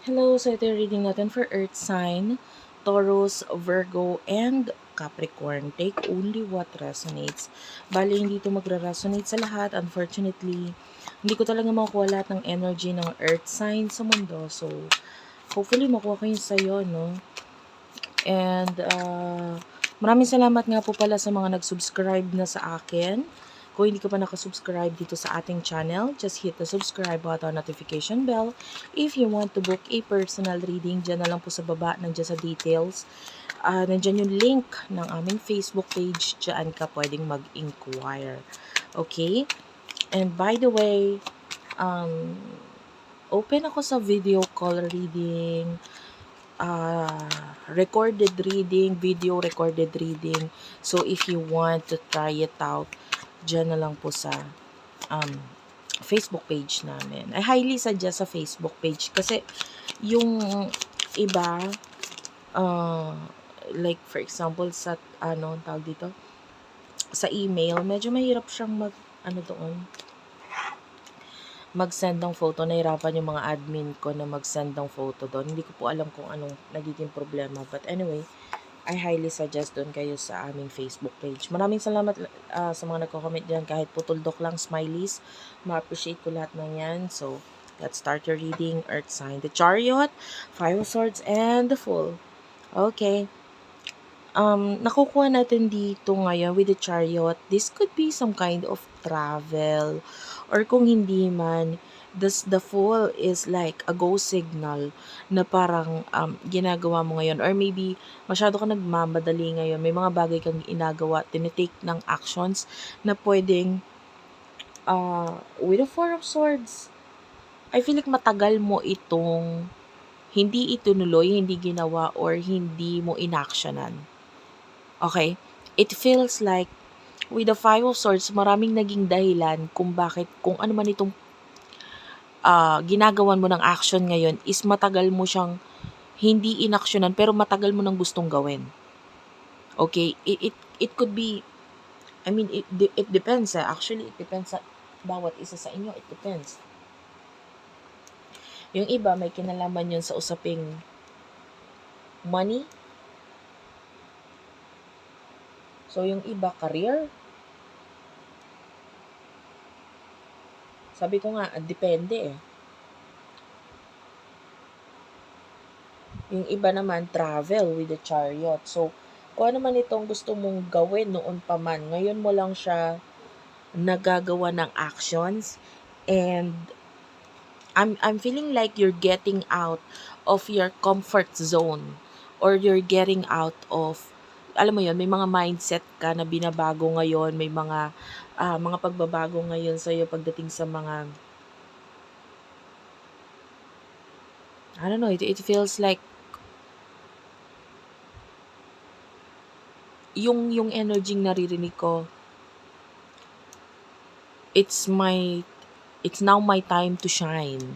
Hello, so ito yung reading natin for Earth sign, Taurus, Virgo, and Capricorn. Take only what resonates. Bali, hindi ito magra-resonate sa lahat. Unfortunately, hindi ko talaga makukuha lahat ng energy ng Earth sign sa mundo. So, hopefully, makuha ko yun sa'yo, no? And, maraming salamat nga po pala sa mga nag-subscribe na sa akin. Kung hindi ka pa nakasubscribe dito sa ating channel, just hit the subscribe button, notification bell. If you want to book a personal reading, dyan na lang po sa baba, nandiyan sa details. Nandiyan yung link ng aming Facebook page, dyan ka pwedeng mag-inquire. Okay? And by the way, open ako sa video call reading, recorded reading, video recorded reading. So, if you want to try it out, dyan na lang po sa Facebook page namin. I highly suggest sa Facebook page kasi yung iba, like for example, sa tawag dito, sa email, medyo mahirap siyang mag-send ng photo. Nahirapan yung mga admin ko na mag-send ng photo doon. Hindi ko po alam kung anong nagiging problema. But anyway, I highly suggest doon kayo sa aming Facebook page. Maraming salamat sa mga nagko-comment dyan. Kahit putuldok lang, smileys. Ma-appreciate ko lahat ng yan. So, let's start your reading. Earth sign. The Chariot, Five of Swords, and the Fool. Okay. Nakukuha natin dito ngayon with the Chariot. This could be some kind of travel. Or kung hindi man, the Fool is like a go signal na parang ginagawa mo ngayon, or maybe masyado ka nagmamadali ngayon, may mga bagay kang ginagawa, tinitake ng actions na pwedeng with the Four of Swords, I feel like matagal mo itong hindi itunuloy, hindi ginawa, or hindi mo inactionan. Okay? It feels like with the Five of Swords, maraming naging dahilan kung bakit, kung ano man itong ginagawan mo ng action ngayon is matagal mo siyang hindi inaksyonan pero matagal mo nang gustong gawin. Okay? It could be, I mean, it depends. Actually, it depends sa bawat isa sa inyo. It depends. Yung iba, may kinalaman yun sa usaping money. So, yung iba, career. Sabi ko nga, depende eh. Yung iba naman, travel with the Chariot. So, kung ano man itong gusto mong gawin noon pa man, ngayon mo lang siya nagagawa ng actions, and I'm feeling like you're getting out of your comfort zone, or you're getting out of, alam mo yon, may mga mindset ka na binabago ngayon, may mga pagbabago ngayon sa iyo pagdating sa mga, I don't know, it feels like yung energy naririnig ko, it's now my time to shine.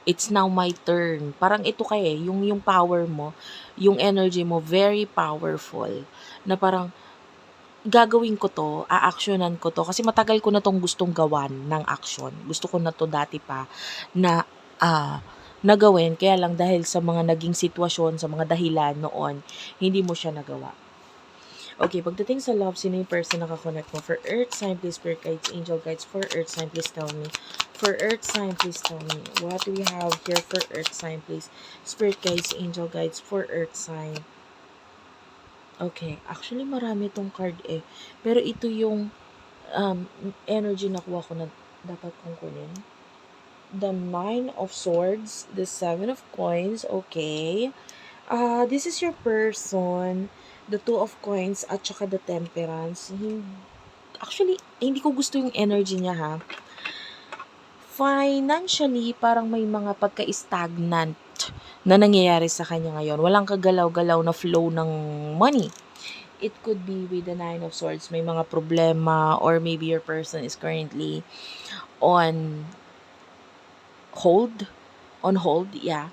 It's now my turn. Parang ito yung power mo, yung energy mo, very powerful. Na parang, gagawin ko to, aaksyonan ko to, kasi matagal ko na tong gustong gawan ng action. Gusto ko na to dati pa, na, nagawin, kaya lang dahil sa mga naging sitwasyon, sa mga dahilan noon, hindi mo siya nagawa. Okay, pagdating sa love, sino yung person na nakakonect mo? For Earth sign, please, Spirit guides, angel guides. For Earth sign, please tell me. For Earth sign, please tell me. What do we have here for Earth sign, please? Spirit guides, angel guides. For Earth sign. Okay, actually marami tong card eh. Pero ito yung energy na kuha ko na dapat kong kunin. The Nine of Swords, the Seven of Coins, okay. This is your person, the Two of Coins, at saka the Temperance. Actually, hindi ko gusto yung energy niya ha. Financially, parang may mga pagka-stagnant na nangyayari sa kanya ngayon. Walang kagalaw-galaw na flow ng money. It could be with the Nine of Swords, may mga problema, or maybe your person is currently on hold. On hold, yeah.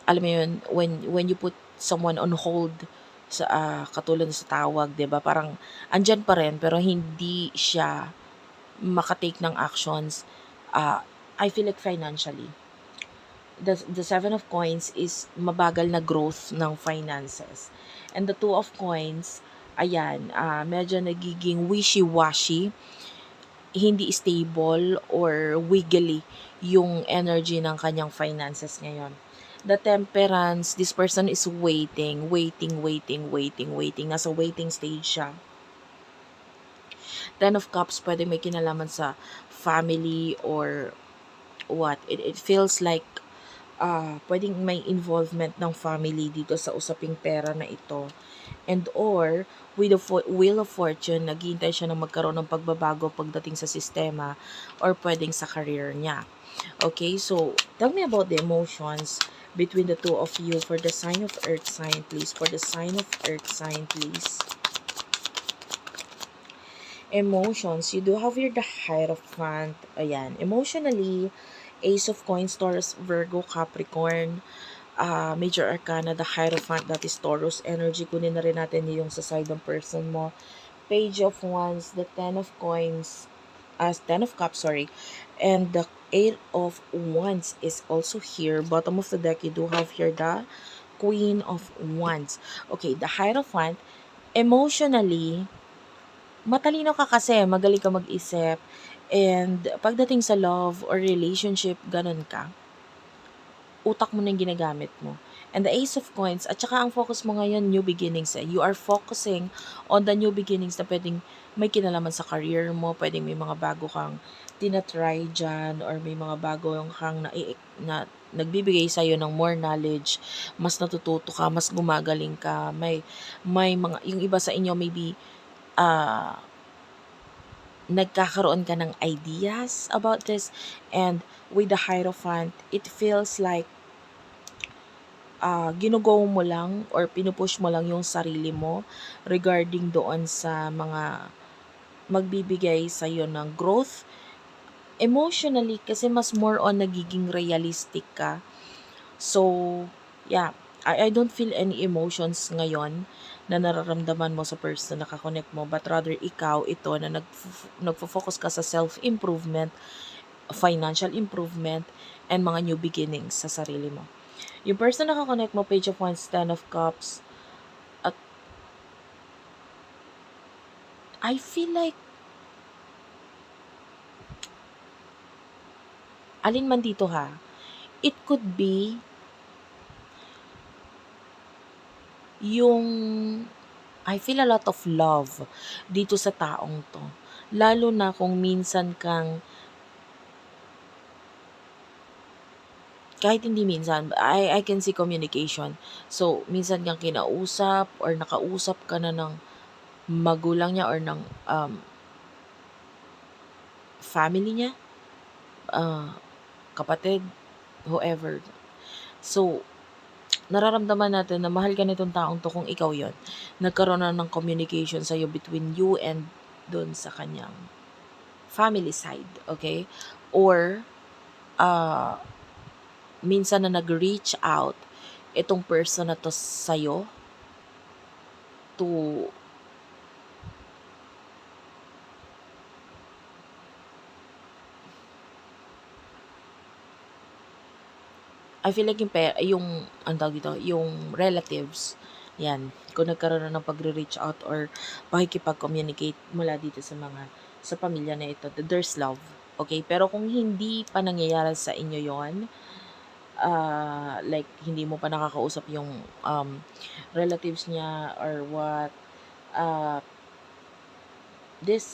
Alam mo yun, when you put someone on hold, sa katulad sa tawag, 'di ba? Parang andyan pa rin pero hindi siya makatake ng actions. I feel like financially. The Seven of Coins is mabagal na growth ng finances. And the Two of Coins, ayan, medyo nagiging wishy-washy, hindi stable or wiggly yung energy ng kanyang finances ngayon. The Temperance, this person is waiting. Nasa waiting stage siya. Ten of Cups, pwede may kinalaman sa family or what. It feels like pwedeng may involvement ng family dito sa usaping pera na ito. And or, with the Wheel of Fortune, naghihintay siya ng magkaroon ng pagbabago pagdating sa sistema or pwedeng sa career niya. Okay, so tell me about the emotions between the two of you for the sign of Earth sign, please. For the sign of Earth sign, please. Emotions, you do have here the Hierophant. Ayan, emotionally, Ace of Coins, Taurus, Virgo, Capricorn, Major Arcana, the Hierophant, that is Taurus energy. Kunin na rin natin yung sa side ng person mo. Page of Wands, the Ten of Coins, Ten of Cups, sorry, and the Eight of Wands is also here. Bottom of the deck, you do have here the Queen of Wands. Okay, the Hierophant, emotionally, matalino ka kasi, magaling ka mag-isip, and pagdating sa love or relationship, ganun ka. Utak mo na yung ginagamit mo. And the Ace of Coins, at saka ang focus mo ngayon, new beginnings. You are focusing on the new beginnings na pwedeng may kinalaman sa career mo, pwedeng may mga bago kang tinatry dyan, or may mga bago kang na nagbibigay sa'yo ng more knowledge, mas natututo ka, mas gumagaling ka, may mga, yung iba sa inyo maybe, nagkakaroon ka ng ideas about this, and with the Hierophant, it feels like ginugo mo lang or pinupush mo lang yung sarili mo regarding doon sa mga magbibigay sa'yo ng growth emotionally, kasi mas more on nagiging realistic ka. So, yeah, I don't feel any emotions ngayon na nararamdaman mo sa person na kakonect mo, but rather ikaw ito na nagfo-focus ka sa self-improvement, financial improvement, and mga new beginnings sa sarili mo. Yung person na kakonect mo, Page of Wands, Ten of Cups, at I feel like alin man dito ha, it could be yung I feel a lot of love dito sa taong to. Lalo na kung minsan kang, kahit hindi minsan, I can see communication. So, minsan kang kinausap or nakausap ka na ng magulang niya or ng family niya, kapatid, whoever. So, nararamdaman natin na mahal ka nitong taong to kung ikaw yon. Nagkaroon na ng communication sa'yo between you and doon sa kanyang family side, okay? Or, minsan na nag-reach out itong person na to sa'yo to I feel like yung ang tawag dito, yung relatives, yan, kung nagkaroon na ng pagre-reach out or pakikipag-communicate mula dito sa pamilya na ito, there's love, okay? Pero kung hindi pa nangyayari sa inyo yon, like hindi mo pa nakakausap yung relatives niya or what, this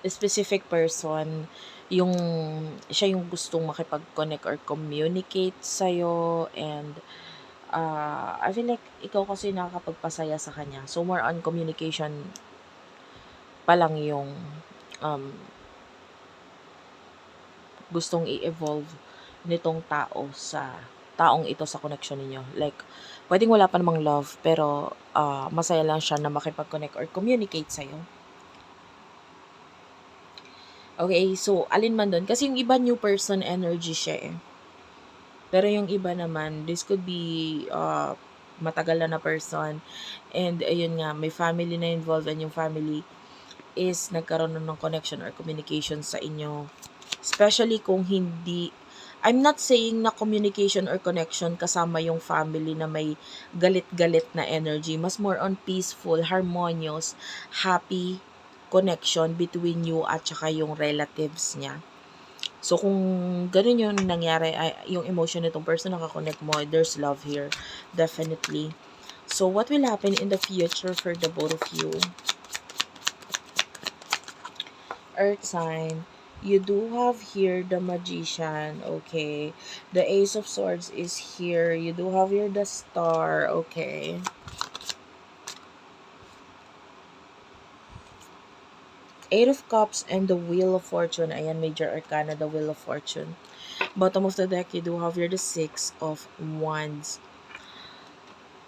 specific person, siya yung gustong makipag-connect or communicate sa'yo, and I feel like ikaw kasi nakakapagpasaya sa kanya. So, more on communication pa lang yung gustong i-evolve nitong tao sa taong ito sa connection ninyo. Like, pwedeng wala pa namang love, pero masaya lang siya na makipag-connect or communicate sa'yo. Okay, so alin man doon. Kasi yung iba new person energy siya eh. Pero yung iba naman, this could be matagal na person. And ayun nga, may family na involved, and yung family is nagkaroon ng connection or communication sa inyo. Especially kung hindi I'm not saying na communication or connection kasama yung family na may galit-galit na energy. Mas more on peaceful, harmonious, happy connection between you at saka yung relatives niya. So, kung ganun yung nangyari, yung emotion nitong person nakakonect mo, there's love here. Definitely. So, what will happen in the future for the both of you? Earth sign, you do have here the Magician, okay? The Ace of Swords is here. You do have here the Star, okay? Eight of Cups and the Wheel of Fortune. Ayan, Major Arcana, the Wheel of Fortune. Bottom of the deck, you do have here the Six of Wands.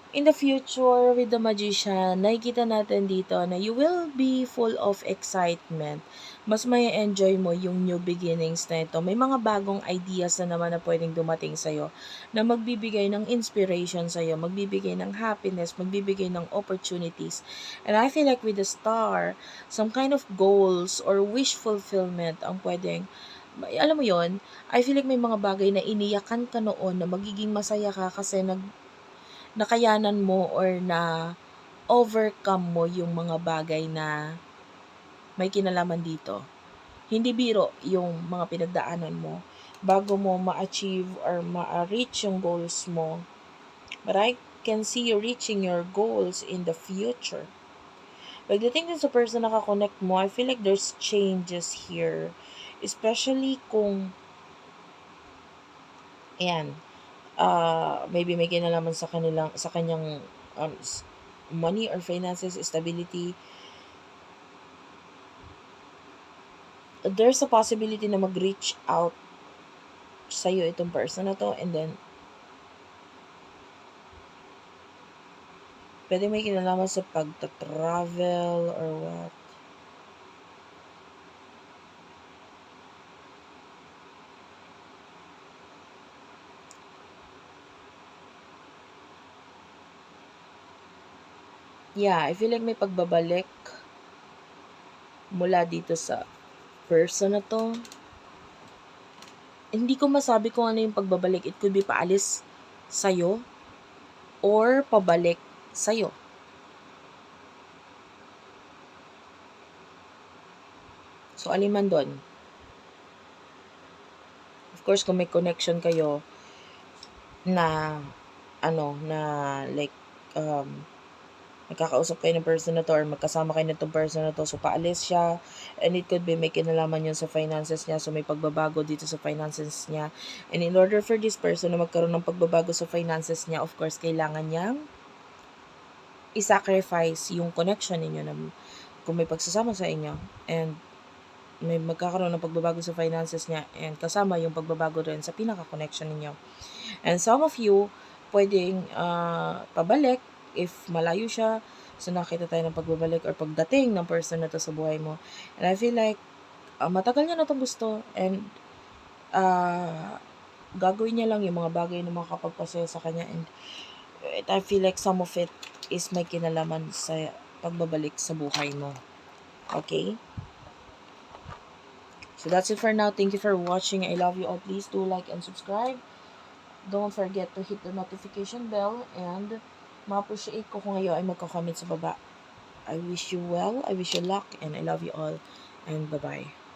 In the future, with the Magician, nakikita natin dito na you will be full of excitement. Mas may enjoy mo yung new beginnings na ito. May mga bagong ideas na naman na pwedeng dumating sa'yo na magbibigay ng inspiration sa'yo, magbibigay ng happiness, magbibigay ng opportunities. And I feel like with the Star, some kind of goals or wish fulfillment ang pwedeng, alam mo yon, I feel like may mga bagay na iniyakan ka noon na magiging masaya ka kasi nakayanan mo or na overcome mo yung mga bagay na may kinalaman dito. Hindi biro yung mga pinagdaanan mo bago mo ma-achieve or ma-reach yung goals mo. But I can see you reaching your goals in the future. Pagdating din sa person na nakakonect mo, I feel like there's changes here. Especially kung, ayan, maybe may kinalaman sa kanyang money or finances, stability. There's a possibility na mag-reach out sa'yo itong person na to, and then pwede may kinalaman sa pagta-travel or what. Yeah, I feel like may pagbabalik mula dito sa person na to. Hindi ko masabi kung ano yung pagbabalik. It could be paalis sa'yo or pabalik sa'yo. So, alin man doon. Of course, kung may connection kayo na like nagkakausap kayo ng person na to or magkasama kayo nitong person na to, so paalis siya, and it could be may kinalaman yun sa finances niya, so may pagbabago dito sa finances niya, and in order for this person na magkaroon ng pagbabago sa finances niya, of course, kailangan niyang i-sacrifice yung connection ninyo na kung may pagsasama sa inyo, and may magkakaroon ng pagbabago sa finances niya, and kasama yung pagbabago rin sa pinaka-connection ninyo. And some of you, pwedeng pabalik if malayo siya, so nakita tayo ng pagbabalik or pagdating ng person na to sa buhay mo. And I feel like matagal niya na itong gusto, and gagawin niya lang yung mga bagay na makakapagpasaya sa kanya, and I feel like some of it is may kinalaman sa pagbabalik sa buhay mo. Okay? So that's it for now. Thank you for watching. I love you all. Please do like and subscribe. Don't forget to hit the notification bell, and ma-appreciate ko kung ngayon ay magko-comment sa baba. I wish you well, I wish you luck, and I love you all, and bye-bye.